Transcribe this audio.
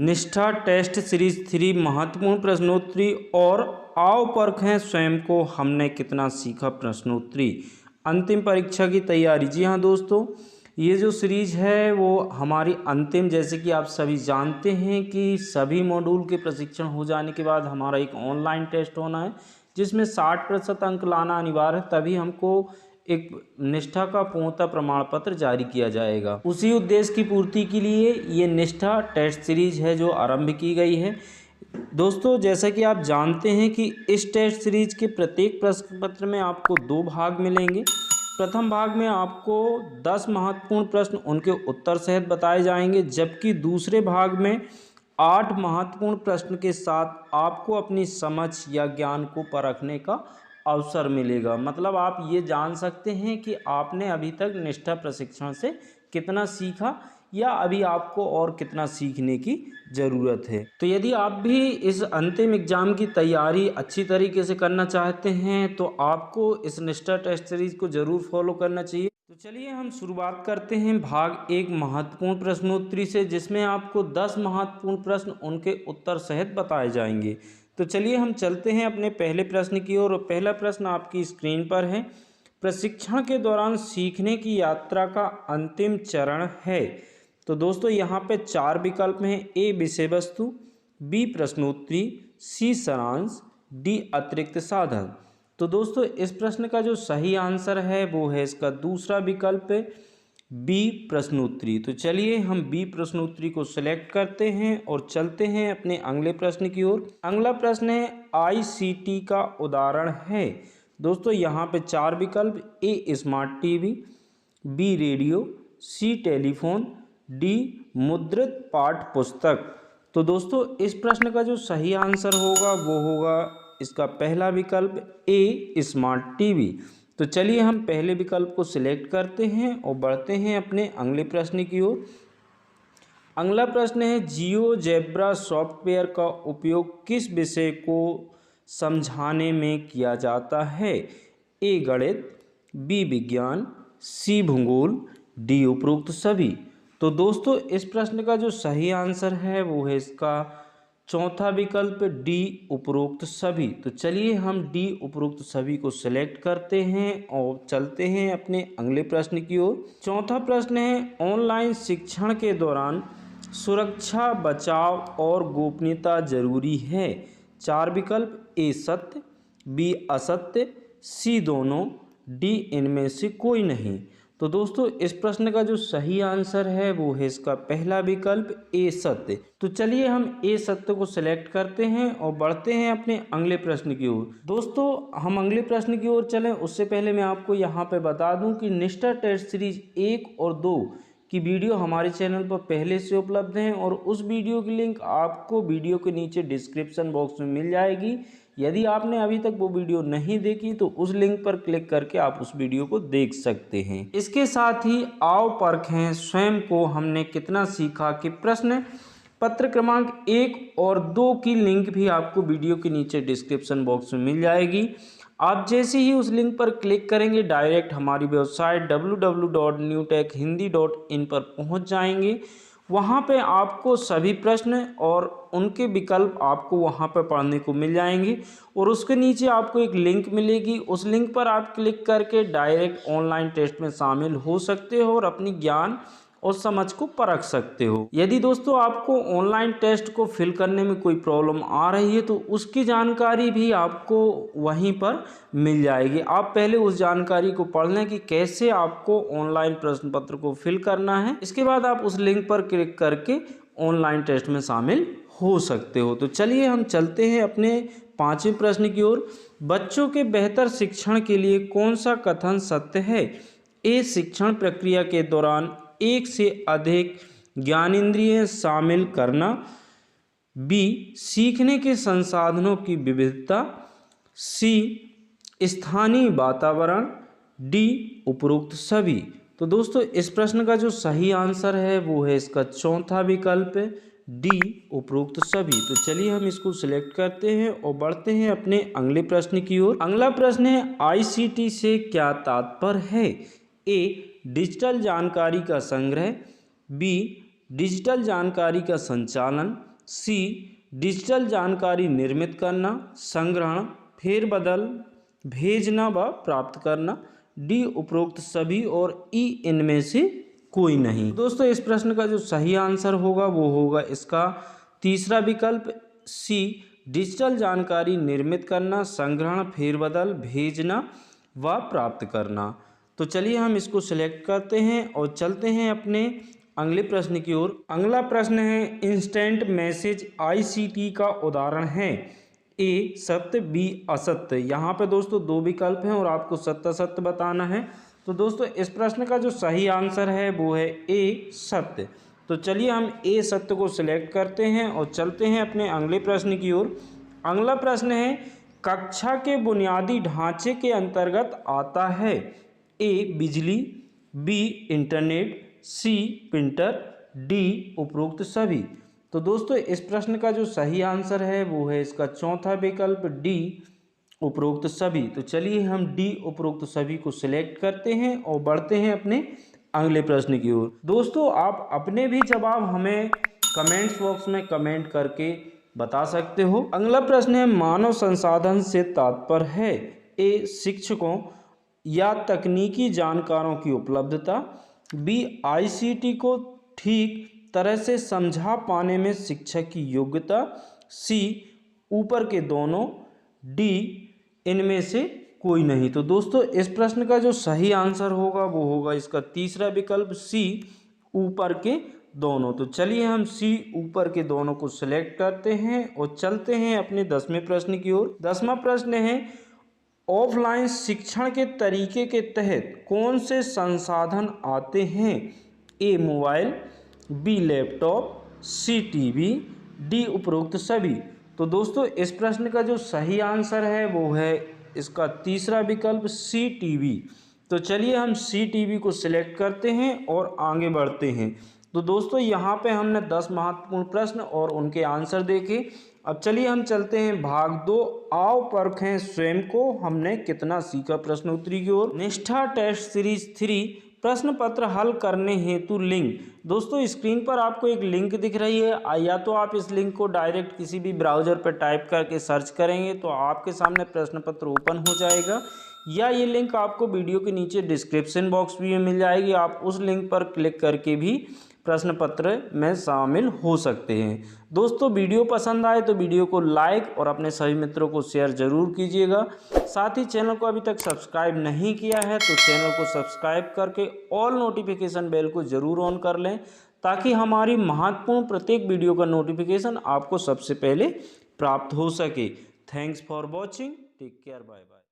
निष्ठा test series 3 महत्वपूर्ण प्रश्नोत्तरी और आओ परखें स्वयं को हमने कितना सीखा प्रश्नोत्तरी अंतिम परीक्षा की तैयारी। जी हाँ दोस्तों, ये जो सीरीज है वो हमारी अंतिम, जैसे कि आप सभी जानते हैं कि सभी मॉड्यूल के प्रशिक्षण हो जाने के बाद हमारा एक ऑनलाइन टेस्ट होना है जिसमें 60% अंक लाना अनिवार्य है, तभी हमको एक निष्ठा का पूर्णतः प्रमाण पत्र जारी किया जाएगा। उसी उद्देश्य की पूर्ति के लिए ये निष्ठा टेस्ट सीरीज है जो आरंभ की गई है। दोस्तों, जैसा कि आप जानते हैं कि इस टेस्ट सीरीज के प्रत्येक प्रश्न पत्र में आपको 2 भाग मिलेंगे। प्रथम भाग में आपको 10 महत्वपूर्ण प्रश्न उनके उत्तर सहित बताए जाएंगे, जबकि दूसरे भाग में 8 महत्वपूर्ण प्रश्न के साथ आपको अपनी समझ या ज्ञान को परखने का अवसर मिलेगा। मतलब आप ये जान सकते हैं कि आपने अभी तक निष्ठा प्रशिक्षण से कितना सीखा या अभी आपको और कितना सीखने की ज़रूरत है। तो यदि आप भी इस अंतिम एग्ज़ाम की तैयारी अच्छी तरीके से करना चाहते हैं तो आपको इस निष्ठा टेस्ट सीरीज़ को ज़रूर फॉलो करना चाहिए। तो चलिए हम शुरुआत करते हैं भाग 1 महत्वपूर्ण प्रश्नोत्तरी से, जिसमें आपको 10 महत्वपूर्ण प्रश्न उनके उत्तर सहित बताए जाएंगे। तो चलिए हम चलते हैं अपने पहले प्रश्न की ओर। पहला प्रश्न आपकी स्क्रीन पर है। प्रशिक्षण के दौरान सीखने की यात्रा का अंतिम चरण है। तो दोस्तों यहाँ पे 4 विकल्प हैं। ए विषय वस्तु, बी प्रश्नोत्तरी, सी सारांश, डी अतिरिक्त साधन। तो दोस्तों इस प्रश्न का जो सही आंसर है वो है इसका दूसरा विकल्प बी प्रश्नोत्तरी। तो चलिए हम बी प्रश्नोत्तरी को सिलेक्ट करते हैं और चलते हैं अपने अगले प्रश्न की ओर। अगला प्रश्न है आईसीटी का उदाहरण है। दोस्तों यहाँ पे 4 विकल्प, ए स्मार्ट टीवी, बी रेडियो, सी टेलीफोन, डी मुद्रित पाठ्य पुस्तक। तो दोस्तों इस प्रश्न का जो सही आंसर होगा वो होगा इसका पहला विकल्प ए स्मार्ट टीवी। तो चलिए हम पहले विकल्प को सिलेक्ट करते हैं और बढ़ते हैं अपने अगले प्रश्न की ओर। अगला प्रश्न है जियोजेब्रा सॉफ्टवेयर का उपयोग किस विषय को समझाने में किया जाता है? ए गणित, बी विज्ञान, सी भूगोल, डी उपरोक्त सभी। तो दोस्तों इस प्रश्न का जो सही आंसर है वो है इसका चौथा विकल्प डी उपरोक्त सभी। तो चलिए हम डी उपरोक्त सभी को सिलेक्ट करते हैं और चलते हैं अपने अगले प्रश्न की ओर। चौथा प्रश्न है ऑनलाइन शिक्षण के दौरान सुरक्षा, बचाव और गोपनीयता जरूरी है। 4 विकल्प, ए सत्य, बी असत्य, सी दोनों, डी इनमें से कोई नहीं। तो दोस्तों इस प्रश्न का जो सही आंसर है वो है इसका पहला विकल्प ए सत्य। तो चलिए हम ए सत्य को सिलेक्ट करते हैं और बढ़ते हैं अपने अगले प्रश्न की ओर। दोस्तों हम अगले प्रश्न की ओर चलें उससे पहले मैं आपको यहाँ पे बता दूं कि निष्ठा टेस्ट सीरीज 1 और 2 की वीडियो हमारे चैनल पर पहले से उपलब्ध हैं और उस वीडियो की लिंक आपको वीडियो के नीचे डिस्क्रिप्शन बॉक्स में मिल जाएगी। यदि आपने अभी तक वो वीडियो नहीं देखी तो उस लिंक पर क्लिक करके आप उस वीडियो को देख सकते हैं। इसके साथ ही आओ परखें स्वयं को हमने कितना सीखा कि प्रश्न पत्र क्रमांक 1 और 2 की लिंक भी आपको वीडियो के नीचे डिस्क्रिप्शन बॉक्स में मिल जाएगी। आप जैसे ही उस लिंक पर क्लिक करेंगे डायरेक्ट हमारी वेबसाइट www.newtechhindi.in पर पहुंच जाएंगे। वहां पे आपको सभी प्रश्न और उनके विकल्प आपको वहां पर पढ़ने को मिल जाएंगे और उसके नीचे आपको एक लिंक मिलेगी। उस लिंक पर आप क्लिक करके डायरेक्ट ऑनलाइन टेस्ट में शामिल हो सकते हो और अपनी ज्ञान और समझ को परख सकते हो। यदि दोस्तों आपको ऑनलाइन टेस्ट को फिल करने में कोई प्रॉब्लम आ रही है तो उसकी जानकारी भी आपको वहीं पर मिल जाएगी। आप पहले उस जानकारी को पढ़ लें कि कैसे आपको ऑनलाइन प्रश्न पत्र को फिल करना है। इसके बाद आप उस लिंक पर क्लिक करके ऑनलाइन टेस्ट में शामिल हो सकते हो। तो चलिए हम चलते हैं अपने 5वें प्रश्न की ओर। बच्चों के बेहतर शिक्षण के लिए कौन सा कथन सत्य है? ए शिक्षण प्रक्रिया के दौरान एक से अधिक ज्ञानेंद्रिय शामिल करना, बी सीखने के संसाधनों की विविधता, सी स्थानीय वातावरण, डी उपरोक्त सभी। तो दोस्तों इस प्रश्न का जो सही आंसर है वो है इसका चौथा विकल्प डी उपरोक्त सभी। तो चलिए हम इसको सिलेक्ट करते हैं और बढ़ते हैं अपने अगले प्रश्न की ओर। अगला प्रश्न है आईसीटी से क्या तात्पर्य है? ए डिजिटल जानकारी का संग्रह, बी डिजिटल जानकारी का संचालन, सी डिजिटल जानकारी निर्मित करना, संग्रहण, फेरबदल, भेजना व प्राप्त करना, डी उपरोक्त सभी और ई इनमें से कोई नहीं। दोस्तों इस प्रश्न का जो सही आंसर होगा वो होगा इसका तीसरा विकल्प सी डिजिटल जानकारी निर्मित करना, संग्रहण, फेरबदल, भेजना व प्राप्त करना। तो चलिए हम इसको सिलेक्ट करते हैं और चलते हैं अपने अगले प्रश्न की ओर। अगला प्रश्न है इंस्टेंट मैसेज आईसीटी का उदाहरण है ए सत्य, बी असत्य। यहाँ पे दोस्तों दो विकल्प हैं और आपको सत्य असत्य बताना है। तो दोस्तों इस प्रश्न का जो सही आंसर है वो है ए सत्य। तो चलिए हम ए सत्य को सिलेक्ट करते हैं और चलते हैं अपने अगले प्रश्न की ओर। अगला प्रश्न है कक्षा के बुनियादी ढांचे के अंतर्गत आता है ए बिजली, बी इंटरनेट, सी प्रिंटर, डी उपरोक्त सभी। तो दोस्तों इस प्रश्न का जो सही आंसर है वो है इसका चौथा विकल्प डी उपरोक्त सभी। तो चलिए हम डी उपरोक्त सभी को सिलेक्ट करते हैं और बढ़ते हैं अपने अगले प्रश्न की ओर। दोस्तों आप अपने भी जवाब हमें कमेंट्स बॉक्स में कमेंट करके बता सकते हो। अगला प्रश्न है मानव संसाधन से तात्पर्य है ए शिक्षकों या तकनीकी जानकारों की उपलब्धता, बी आईसीटी को ठीक तरह से समझा पाने में शिक्षक की योग्यता, सी ऊपर के दोनों, डी इनमें से कोई नहीं। तो दोस्तों इस प्रश्न का जो सही आंसर होगा वो होगा इसका तीसरा विकल्प सी ऊपर के दोनों। तो चलिए हम सी ऊपर के दोनों को सिलेक्ट करते हैं और चलते हैं अपने 10वें प्रश्न की ओर। 10वां प्रश्न है ऑफलाइन शिक्षण के तरीके के तहत कौन से संसाधन आते हैं ए मोबाइल, बी लैपटॉप, सी टीवी, डी उपरोक्त सभी। तो दोस्तों इस प्रश्न का जो सही आंसर है वो है इसका तीसरा विकल्प सी टीवी। तो चलिए हम सी टीवी को सिलेक्ट करते हैं और आगे बढ़ते हैं। तो दोस्तों यहाँ पे हमने 10 महत्वपूर्ण प्रश्न और उनके आंसर देखे। अब चलिए हम चलते हैं भाग 2 आओ परखें स्वयं को हमने कितना सीखा प्रश्नोत्तरी की ओर। निष्ठा टेस्ट सीरीज 3 प्रश्न पत्र हल करने हेतु लिंक। दोस्तों स्क्रीन पर आपको एक लिंक दिख रही है, या तो आप इस लिंक को डायरेक्ट किसी भी ब्राउज़र पर टाइप करके सर्च करेंगे तो आपके सामने प्रश्न पत्र ओपन हो जाएगा, या ये लिंक आपको वीडियो के नीचे डिस्क्रिप्शन बॉक्स भी मिल जाएगी। आप उस लिंक पर क्लिक करके भी प्रश्न पत्र में शामिल हो सकते हैं। दोस्तों वीडियो पसंद आए तो वीडियो को लाइक और अपने सभी मित्रों को शेयर जरूर कीजिएगा। साथ ही चैनल को अभी तक सब्सक्राइब नहीं किया है तो चैनल को सब्सक्राइब करके ऑल नोटिफिकेशन बेल को जरूर ऑन कर लें, ताकि हमारी महत्वपूर्ण प्रत्येक वीडियो का नोटिफिकेशन आपको सबसे पहले प्राप्त हो सके। Thanks for watching, take care, bye bye.